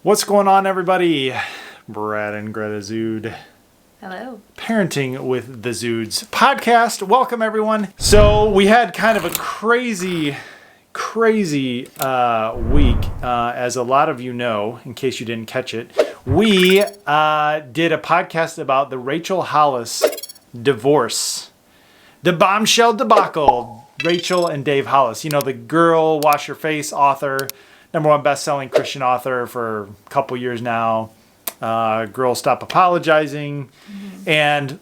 What's going on, everybody? Brad and Greta Zude. Hello. Parenting with the Zudes podcast. Welcome, everyone. So we had kind of a crazy week. As a lot of you know, in case you didn't catch it, we did a podcast about the Rachel Hollis divorce. The bombshell debacle. Rachel and Dave Hollis. You know, the girl wash your face author. #1 best-selling Christian author for a couple years now. Girl Stop Apologizing. Mm-hmm. And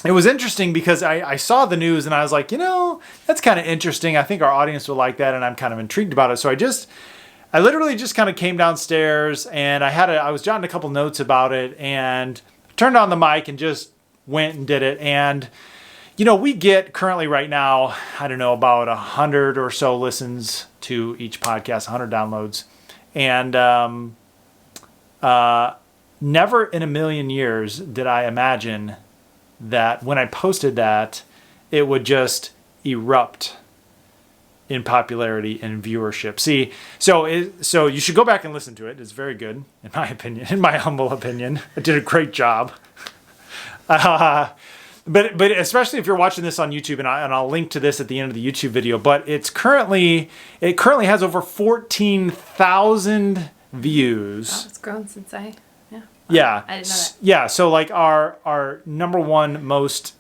it was interesting because I saw the news and I was like, you know, that's kind of interesting. I think our audience will like that, and I'm kind of intrigued about it. So I literally just kind of came downstairs and I was jotting a couple notes about it and turned on the mic and just went and did it. And you know, we get currently right now, I don't know, about 100 or so listens to each podcast, 100 downloads. And never in a million years did I imagine that when I posted that, it would just erupt in popularity and viewership. See, so you should go back and listen to it. It's very good, in my opinion, in my humble opinion. I did a great job. But especially if you're watching this on YouTube, and I'll link to this at the end of the YouTube video. But it currently has over 14,000 views. Oh, it's grown since Yeah. I didn't know that. Yeah. So like our #1 most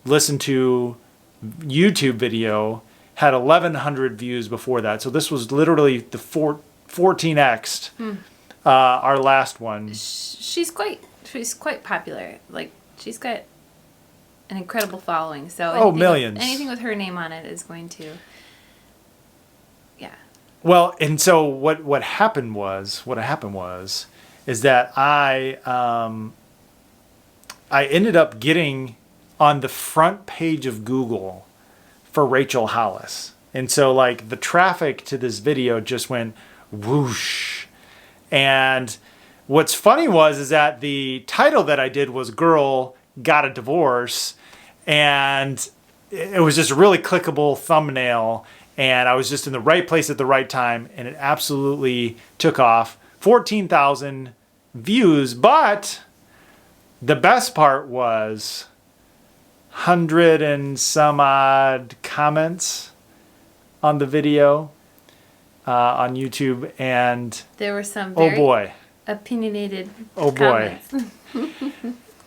listened to YouTube video had 1,100 views before that. So this was literally the 14x'd our last one. She's quite popular. Like, she's got an incredible following. So millions. Anything with her name on it is going to, yeah. Well, and so what happened was is that I ended up getting on the front page of Google for Rachel Hollis. And so like the traffic to this video just went whoosh. And what's funny is that the title that I did was Girl Got a Divorce, and it was just a really clickable thumbnail, and I was just in the right place at the right time, and it absolutely took off. 14,000 views, but the best part was 100 and some odd comments on the video on YouTube, and there were some very opinionated comments.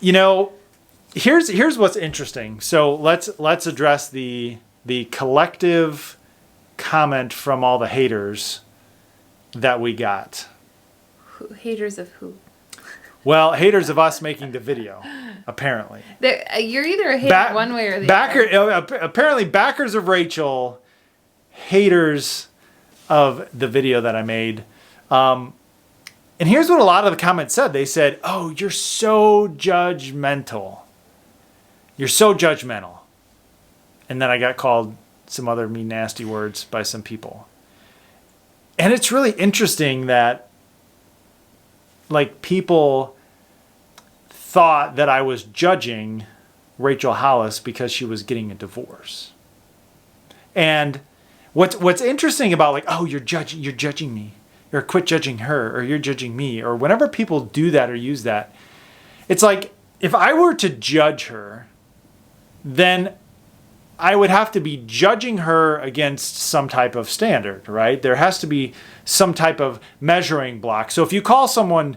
You know, here's what's interesting. So let's address the collective comment from all the haters that we got. Haters of who? Well, haters of us making the video, apparently. You're either a hater one way or the other. Apparently, backers of Rachel, haters of the video that I made. And here's what a lot of the comments said. They said, "Oh, you're so judgmental. You're so judgmental." And then I got called some other mean, nasty words by some people. And it's really interesting that like people thought that I was judging Rachel Hollis because she was getting a divorce. And what's interesting about like, "Oh, you're judging me," or "quit judging her," or "you're judging me," or whenever people do that or use that, it's like if I were to judge her, then I would have to be judging her against some type of standard, right? There has to be some type of measuring block. So if you call someone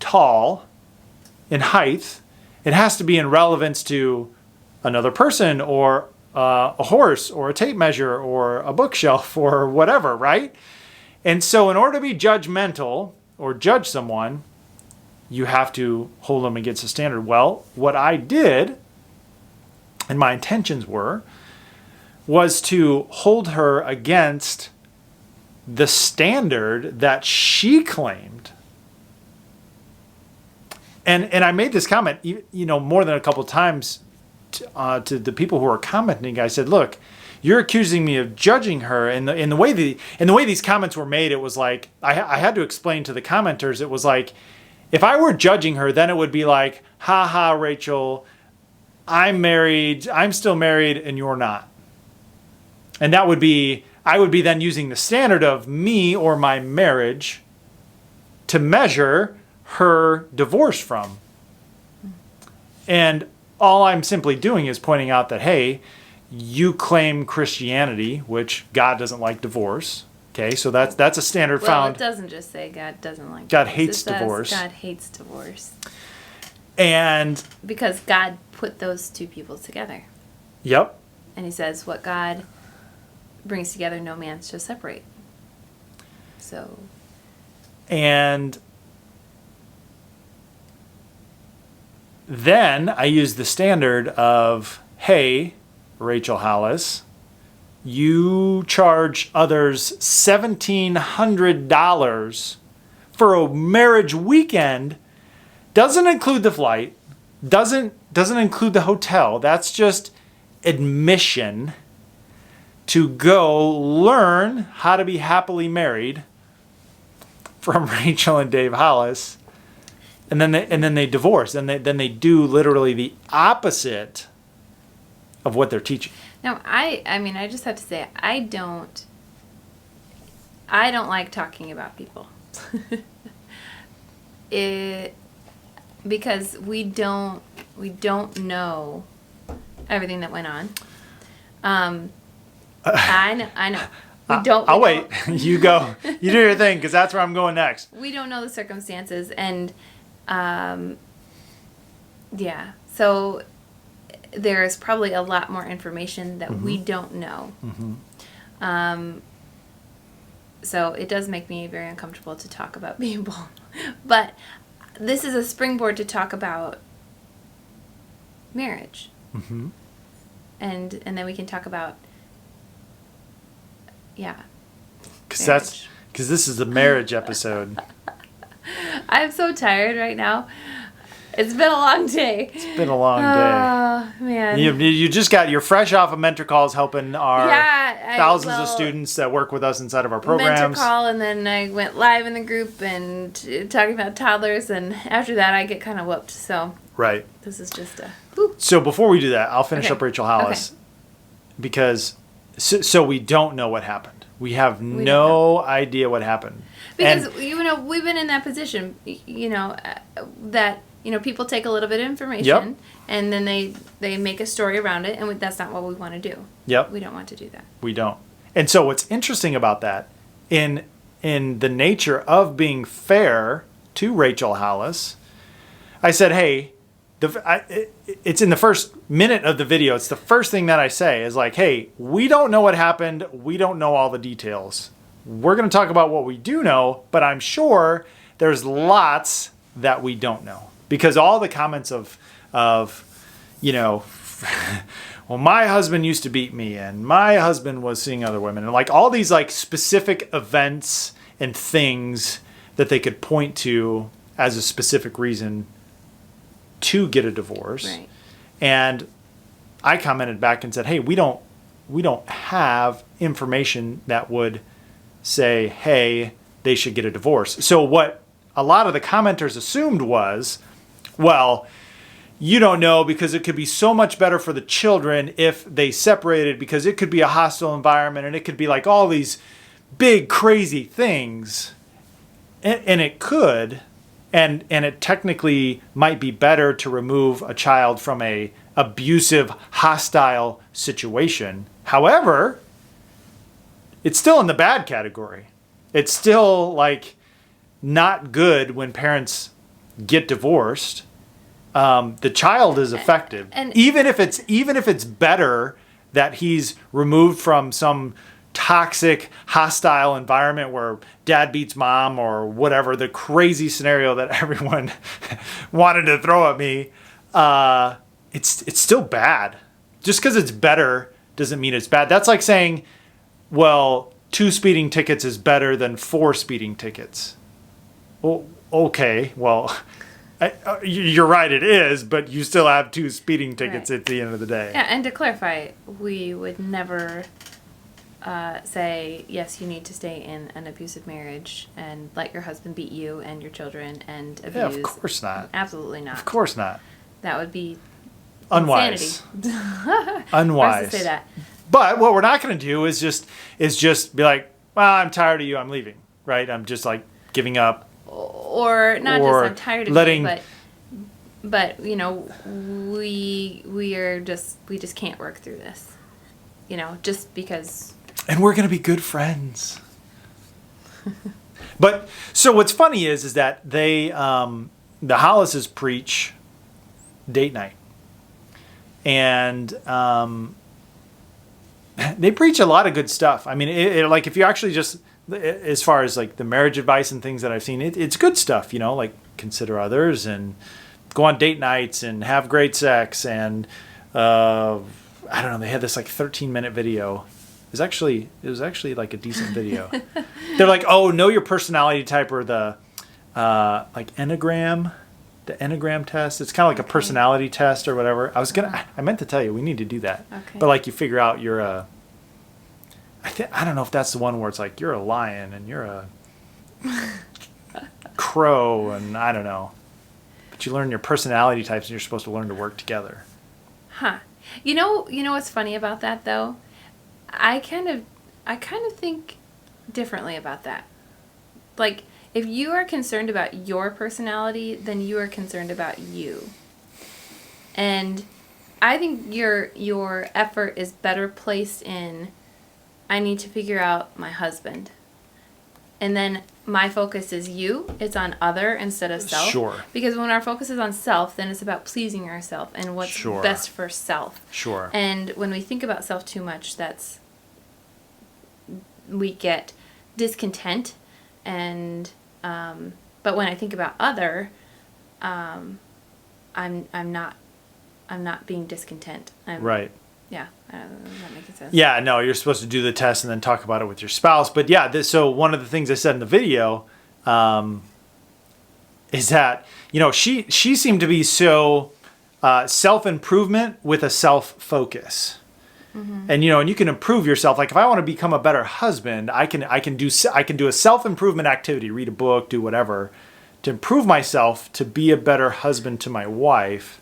tall in height, it has to be in relevance to another person or a horse or a tape measure or a bookshelf or whatever, right? And so in order to be judgmental or judge someone, you have to hold them against a standard. Well, what I did, and my intentions was to hold her against the standard that she claimed. And I made this comment, you know, more than a couple of times to the people who are commenting. I said, "Look, you're accusing me of judging her." And the way these comments were made, it was like I had to explain to the commenters. It was like, if I were judging her, then it would be like, "Ha ha, Rachel, I'm still married, and you're not." And that would be, I would be then using the standard of me or my marriage to measure her divorce from. And all I'm simply doing is pointing out that, hey, you claim Christianity, which God doesn't like divorce. Okay, so that's a standard found. Well, it doesn't just say God doesn't like God divorce. hates divorce. God hates divorce. And because God put those two people together. Yep. And he says, what God brings together, no man shall separate. So. And then I use the standard of, hey, Rachel Hollis, you charge others $1,700 for a marriage weekend. Doesn't include the flight, doesn't include the hotel. That's just admission to go learn how to be happily married from Rachel and Dave Hollis. And then they divorce. And then they do literally the opposite of what they're teaching. Now, I mean, I just have to say, I don't like talking about people. Because we don't know everything that went on. I know. I'll wait. You go. You do your thing, because that's where I'm going next. We don't know the circumstances, and yeah. So there's probably a lot more information that we don't know. So it does make me very uncomfortable to talk about people. But this is a springboard to talk about marriage. And then we can talk about, because this is a marriage episode. I'm so tired right now. It's been a long day. It's been a long day. Oh, man. You just you're fresh off of mentor calls helping our thousands of well, students that work with us inside of our programs. Mentor call, and then I went live in the group and talking about toddlers, and after that I get kind of whooped. So right. This is just a... So before we do that, I'll finish up Rachel Hollis. Because, so we don't know what happened. We have no idea what happened. Because, we've been in that position, that... people take a little bit of information and then they make a story around it, and that's not what we want to do. Yep. We don't want to do that. We don't. And so what's interesting about that, in the nature of being fair to Rachel Hollis, I said, hey, it's in the first minute of the video. It's the first thing that I say is like, hey, we don't know what happened. We don't know all the details. We're going to talk about what we do know, but I'm sure there's lots that we don't know. Because all the comments of well, my husband used to beat me, and my husband was seeing other women, and like all these like specific events and things that they could point to as a specific reason to get a divorce. Right. And I commented back and said, hey, we don't have information that would say, hey, they should get a divorce. So what a lot of the commenters assumed was, well, you don't know because it could be so much better for the children if they separated, because it could be a hostile environment and it could be like all these big crazy things. And it could, and it technically might be better to remove a child from a abusive, hostile situation. However, it's still in the bad category. It's still like not good when parents get divorced. The child is affected, and even if it's better that he's removed from some toxic, hostile environment where dad beats mom or whatever, the crazy scenario that everyone wanted to throw at me, it's still bad. Just because it's better doesn't mean it's bad. That's like saying, well, 2 speeding tickets is better than 4 speeding tickets. Well, okay, well, you're right, it is, but you still have 2 speeding tickets at the end of the day. Yeah, and to clarify, we would never say, yes, you need to stay in an abusive marriage and let your husband beat you and your children and abuse. Yeah, of course not. Absolutely not. Of course not. That would be unwise. insanity. Unwise. For us to say that. But what we're not going to do is just be like, well, I'm tired of you, I'm leaving, right? I'm just like giving up. Or not or just I'm tired of letting, you, but you know, we just can't work through this. You know, just because. And we're going to be good friends. But so what's funny is that they the Hollises preach date night. And they preach a lot of good stuff. I mean, like if you actually just, as far as like the marriage advice and things that I've seen, it's good stuff, you know, like consider others and go on date nights and have great sex. And I don't know, they had this like 13-minute video. It was actually like a decent video. They're like, oh, know your personality type, or the like Enneagram. The Enneagram test. It's kind of like a personality test or whatever. I meant to tell you, we need to do that. Okay. But like you figure out you're I don't know if that's the one where it's like you're a lion and you're a crow and I don't know. But you learn your personality types and you're supposed to learn to work together. Huh. You know what's funny about that though? I kind of think differently about that. Like, if you are concerned about your personality, then you are concerned about you. And I think your effort is better placed in, I need to figure out my husband. And then my focus is you. It's on other instead of self. Sure. Because when our focus is on self, then it's about pleasing ourselves and what's best for self. Sure. And when we think about self too much, we get discontent. And but when I think about other, I'm not being discontent. Right. Yeah, that makes sense. Yeah, no, you're supposed to do the test and then talk about it with your spouse. But yeah, so one of the things I said in the video is that, you know, she seemed to be so self-improvement with a self-focus. Mm-hmm. And, you know, and you can improve yourself. Like if I want to become a better husband, I can do a self-improvement activity, read a book, do whatever, to improve myself to be a better husband to my wife,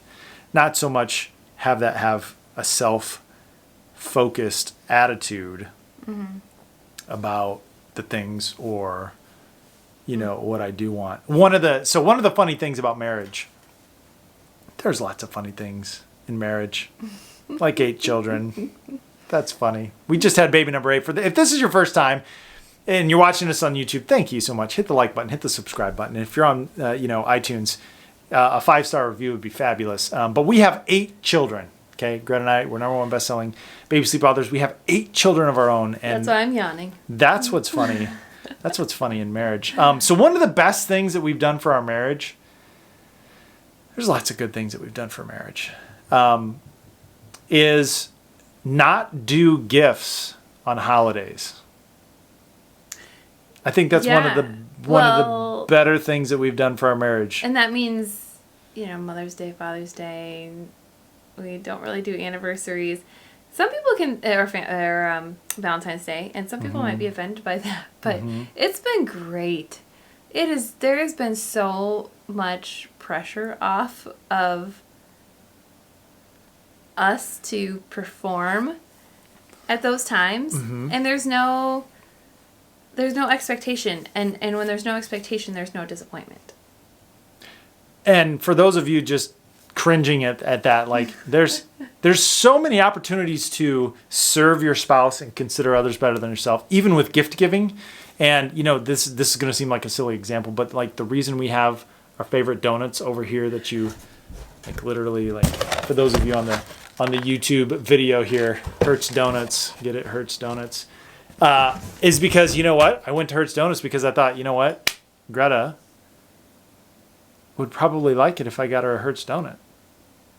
not so much have a self-focused attitude mm-hmm. about the things or, you know, what I do want. One of the funny things about marriage, there's lots of funny things in marriage, like 8 children. That's funny. We just had baby number 8. If this is your first time and you're watching this on YouTube, thank you so much. Hit the like button, hit the subscribe button. If you're on, iTunes, a 5-star review would be fabulous. But we have 8 children. Okay, Greta and I, we're #1 best-selling baby sleep authors. We have 8 children of our own, and that's why I'm yawning. That's what's funny. That's what's funny in marriage. So one of the best things that we've done for our marriage, there's lots of good things that we've done for marriage, is not do gifts on holidays. I think that's one of the better things that we've done for our marriage. And that means, Mother's Day, Father's Day. We don't really do anniversaries. Some people can, or Valentine's Day, and some people mm-hmm. might be offended by that. But mm-hmm. it's been great. There has been so much pressure off of us to perform at those times, mm-hmm. and there's no expectation, and when there's no expectation, there's no disappointment. And for those of you just cringing at that, like there's so many opportunities to serve your spouse and consider others better than yourself, even with gift giving. And this is going to seem like a silly example, but like the reason we have our favorite donuts over here that you like literally, like for those of you on the YouTube video here, Hertz Donuts, get it, Hertz Donuts, is because, you know what? I went to Hertz Donuts because I thought, you know what? Greta would probably like it if I got her a Hertz donut.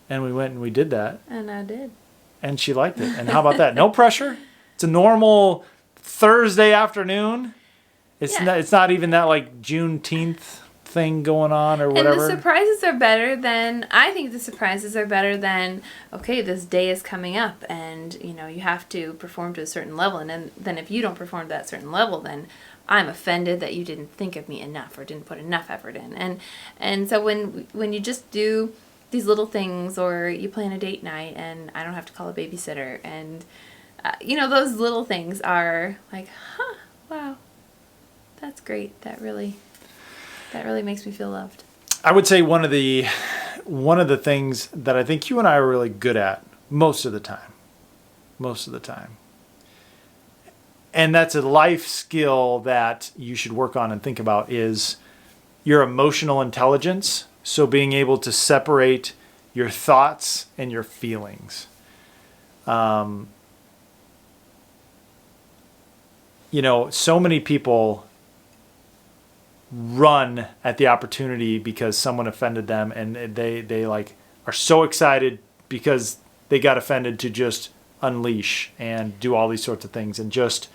And we went and we did that. And I did. And she liked it. And how about that? No pressure. It's a normal Thursday afternoon. It's not even that like Juneteenth thing going on or whatever. And the surprises are better than, okay, this day is coming up and, you have to perform to a certain level. And then if you don't perform to that certain level, then I'm offended that you didn't think of me enough or didn't put enough effort in. And so when you just do these little things, or you plan a date night and I don't have to call a babysitter, and those little things are like, huh, wow, that's great. That really makes me feel loved. I would say one of the things that I think you and I are really good at most of the time, and that's a life skill that you should work on and think about, is your emotional intelligence. So being able to separate your thoughts and your feelings. So many people run at the opportunity because someone offended them, and they like are so excited because they got offended to just unleash and do all these sorts of things and just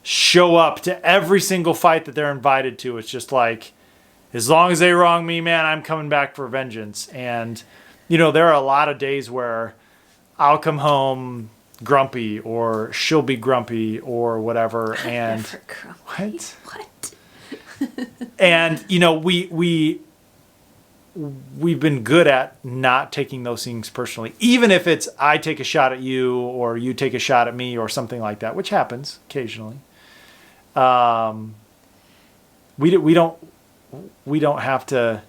show up to every single fight that they're invited to. It's just like, as long as they wrong me, man, I'm coming back for vengeance. And there are a lot of days where I'll come home grumpy, or she'll be grumpy, or whatever. And Never grumpy. What? And we've been good at not taking those things personally, even if it's I take a shot at you or you take a shot at me or something like that, which happens occasionally. We don't have to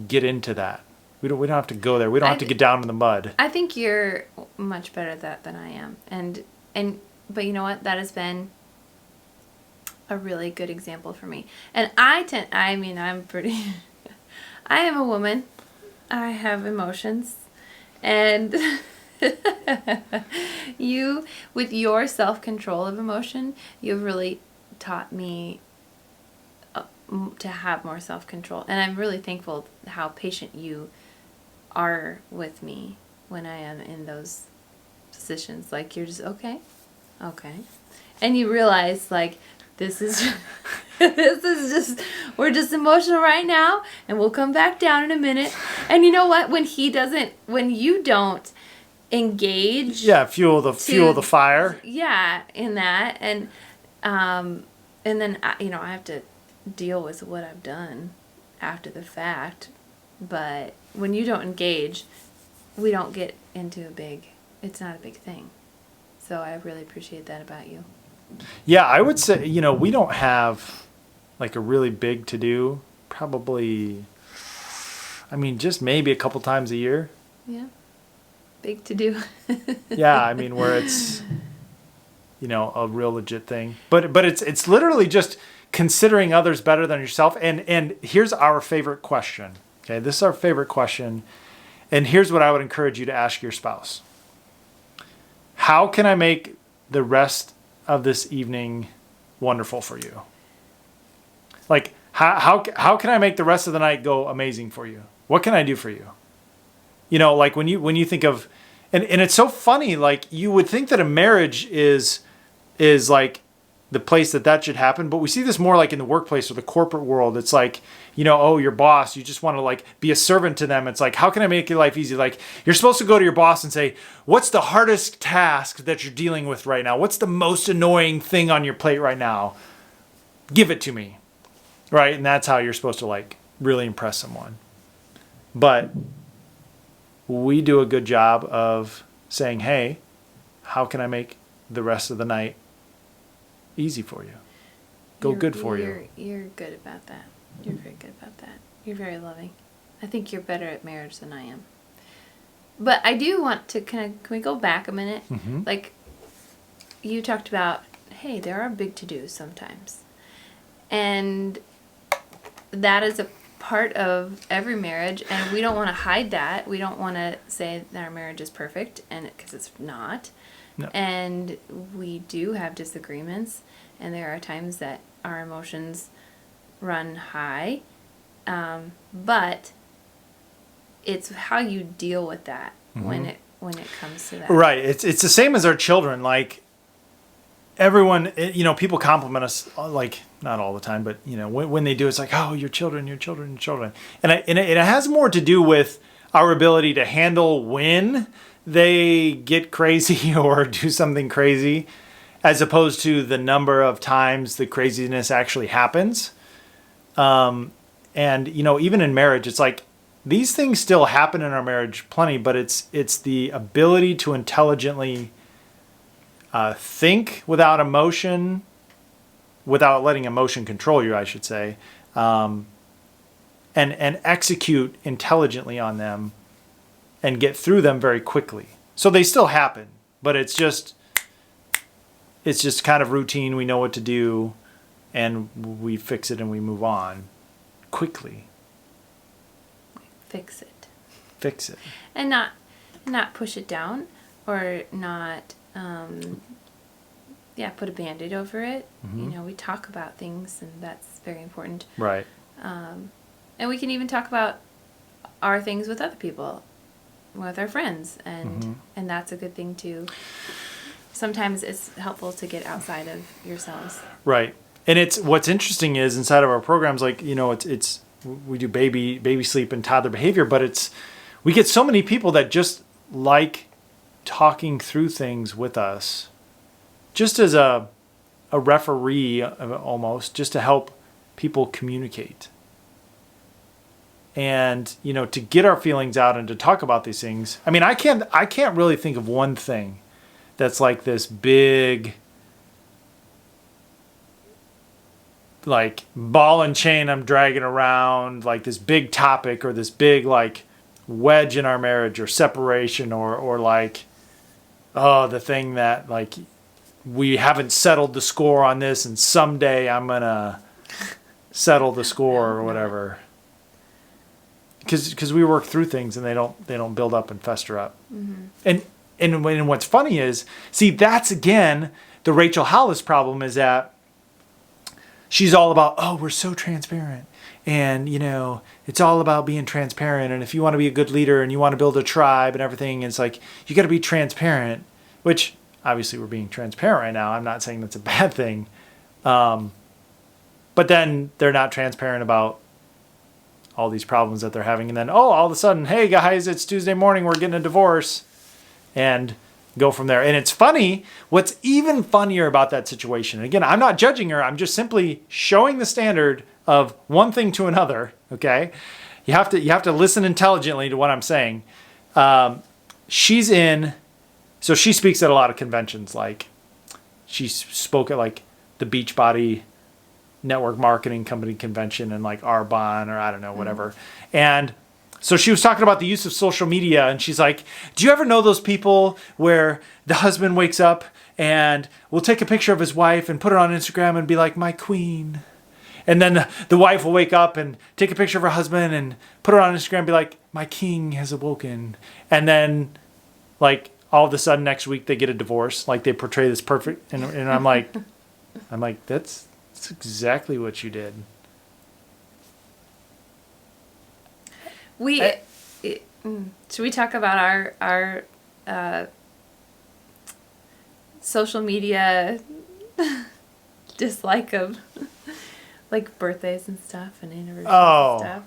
get into that. We don't have to go there. We don't have to get down in the mud. I think you're much better at that than I am. But you know what? That has been a really good example for me. And I'm pretty, I am a woman. I have emotions. And you, with your self-control of emotion, you've really taught me to have more self-control. And I'm really thankful how patient you are with me when I am in those positions. Like, you're just, okay. And you realize, like, this is just, we're just emotional right now, and we'll come back down in a minute. And you know what? When you don't engage. Yeah, fuel the fire. Yeah, in that. And then, I have to deal with what I've done after the fact. But when you don't engage, we don't get into it's not a big thing. So I really appreciate that about you. Yeah, I would say, we don't have like a really big to do, probably, just maybe a couple times a year. Yeah. Big to do. Yeah, where it's, a real legit thing. But it's literally just considering others better than yourself. And here's our favorite question. Okay, this is our favorite question. And here's what I would encourage you to ask your spouse. How can I make the rest of this evening wonderful for you? Like, how can I make the rest of the night go amazing for you? What can I do for you? Like when you think of, and it's so funny, like you would think that a marriage is like the place that should happen, but we see this more like in the workplace or the corporate world. It's like, your boss, you just want to like be a servant to them. It's like, how can I make your life easy? Like, you're supposed to go to your boss and say, what's the hardest task that you're dealing with right now? What's the most annoying thing on your plate right now? Give it to me. Right? And that's how you're supposed to like really impress someone. But we do a good job of saying, hey, how can I make the rest of the night easy for you? You're good about that. You're very good about that. You're very loving. I think you're better at marriage than I am. But I do want to can we go back a minute? Mm-hmm. Like, you talked about, hey, there are big to-dos sometimes. And that is a part of every marriage, and we don't want to hide that. We don't want to say that our marriage is perfect, and because it's not. No. And we do have disagreements, and there are times that our emotions run high, but it's how you deal with that when it comes to that. Right. It's the same as our children. Like, everyone, people compliment us, like, not all the time, but when they do, it's like, oh, your children, and it has more to do with our ability to handle when they get crazy or do something crazy, as opposed to the number of times the craziness actually happens. And even in marriage, it's like these things still happen in our marriage plenty, but it's the ability to intelligently think without emotion, without letting emotion control you, I should say, and execute intelligently on them and get through them very quickly. So they still happen, but it's just kind of routine. We know what to do, and we fix it and we move on quickly. Fix it. Fix it. And not push it down, or not put a Band-Aid over it. Mm-hmm. We talk about things, and that's very important. Right. And we can even talk about our things with other people, with our friends, and that's a good thing too. Sometimes it's helpful to get outside of yourselves. Right. And what's interesting is inside of our programs, like, it's we do baby sleep and toddler behavior, but we get so many people that just like talking through things with us, just as a referee almost, just to help people communicate. And, to get our feelings out and to talk about these things. I mean, I can't really think of one thing that's like this big, like, ball and chain I'm dragging around, like this big topic or this big, like, wedge in our marriage or separation or like, the thing that, like, we haven't settled the score on this and someday I'm going to settle the score or whatever. Because we work through things and they don't build up and fester up. Mm-hmm. And what's funny is, see, that's again the Rachel Hollis problem, is that she's all about, oh, we're so transparent, and it's all about being transparent. And if you want to be a good leader and you want to build a tribe and everything, it's like you got to be transparent. Which obviously we're being transparent right now. I'm not saying that's a bad thing, but then they're not transparent about all these problems that they're having, and then all of a sudden, hey guys, it's Tuesday morning, we're getting a divorce, and go from there. And it's funny, what's even funnier about that situation, and again, I'm not judging her, I'm just simply showing the standard of one thing to another, okay? You have to listen intelligently to what I'm saying. So she speaks at a lot of conventions, like she spoke at like the Beachbody Network Marketing Company convention and like Arbonne, or I don't know, whatever. Mm-hmm. And so she was talking about the use of social media, and she's like, do you ever know those people where the husband wakes up and will take a picture of his wife and put it on Instagram and be like, my queen? And then the wife will wake up and take a picture of her husband and put it on Instagram and be like, my king has awoken. And then like all of a sudden next week they get a divorce. Like they portray this perfect. And I'm like, that's exactly what you did. Should we talk about our social media dislike of like birthdays and stuff and anniversaries and stuff?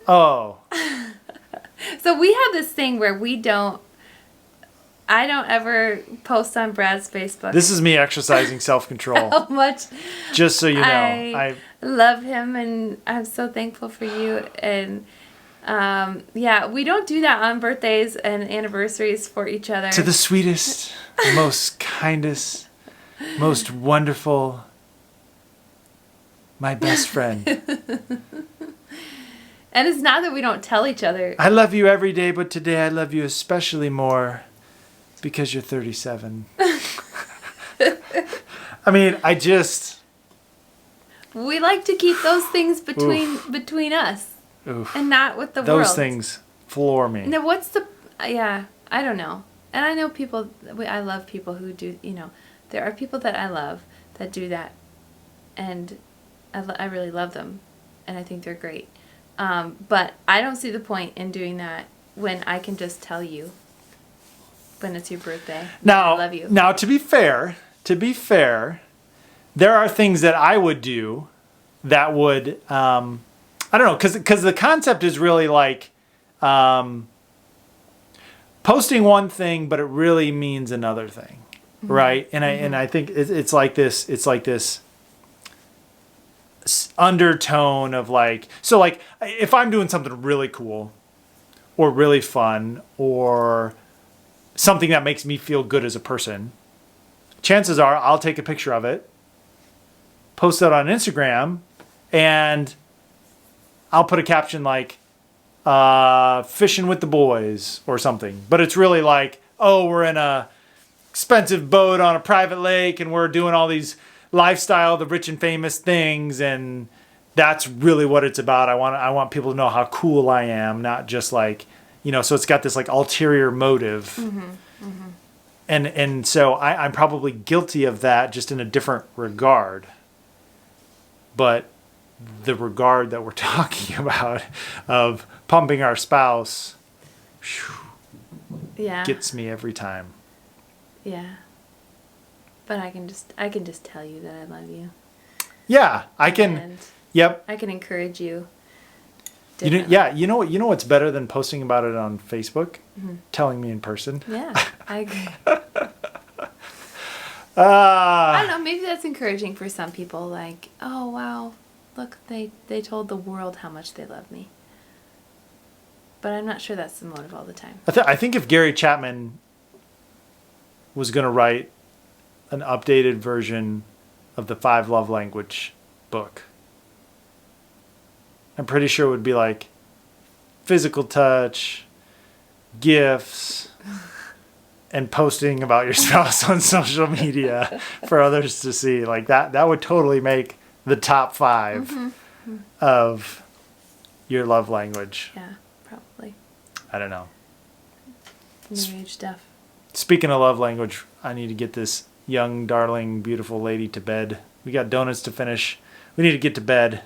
Oh. So we have this thing where I don't ever post on Brad's Facebook. This is me exercising self-control. How much? Just so you know. I love him, and I'm so thankful for you. And we don't do that on birthdays and anniversaries for each other. To the sweetest, most kindest, most wonderful, my best friend. And it's not that we don't tell each other. I love you every day, but today I love you especially more. Because you're 37. I mean, we like to keep those things between us. Oof. And not with the world. Those things floor me. Now, I don't know. And I know people, I love people who do, there are people that I love that do that. And I really love them. And I think they're great. But I don't see the point in doing that when I can just tell you when it's your birthday. Now, I love you. Now, to be fair, there are things that I would do that would, I don't know, because the concept is really like posting one thing, but it really means another thing, mm-hmm. right? And I think it's like this. It's like this undertone of like, so like if I'm doing something really cool or really fun or something that makes me feel good as a person, chances are I'll take a picture of it, post it on Instagram, and I'll put a caption like, fishing with the boys or something. But it's really like, oh, we're in a expensive boat on a private lake and we're doing all these lifestyle, the rich and famous things, and that's really what it's about. I want people to know how cool I am, not just like, so it's got this like ulterior motive. And so I'm probably guilty of that, just in a different regard. But the regard that we're talking about of pumping our spouse, gets me every time. Yeah. But I can just tell you that I love you. Yeah, I can. And yep. I can encourage you. You know what's better than posting about it on Facebook? Telling me in person. Yeah, I agree. I don't know, maybe that's encouraging for some people, like, oh wow, look, they told the world how much they love me. But I'm not sure that's the motive all the time. I think if Gary Chapman was going to write an updated version of the 5 Love Language book, I'm pretty sure it would be like physical touch, gifts, and posting about your spouse on social media for others to see. Like that would totally make the top 5 of your love language. Yeah, probably. I don't know. New age stuff. Speaking of love language, I need to get this young, darling, beautiful lady to bed. We got donuts to finish. We need to get to bed.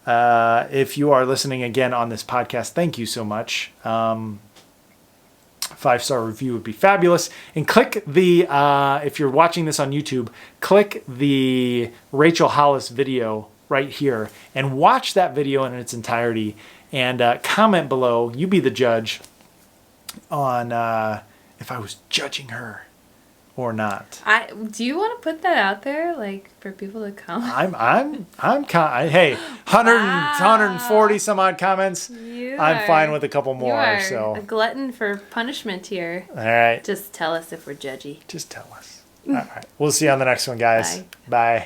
If you are listening again on this podcast, thank you so much. 5-star review would be fabulous. And click the, if you're watching this on YouTube, click the Rachel Hollis video right here and watch that video in its entirety, and comment below. You be the judge on if I was judging her or not. Do you want to put that out there, like, for people to comment? Hey, 140 some odd comments. I'm fine with a couple more. You are so a glutton for punishment here. All right. Just tell us if we're judgy. Just tell us. All right. We'll see you on the next one, guys. Bye. Bye.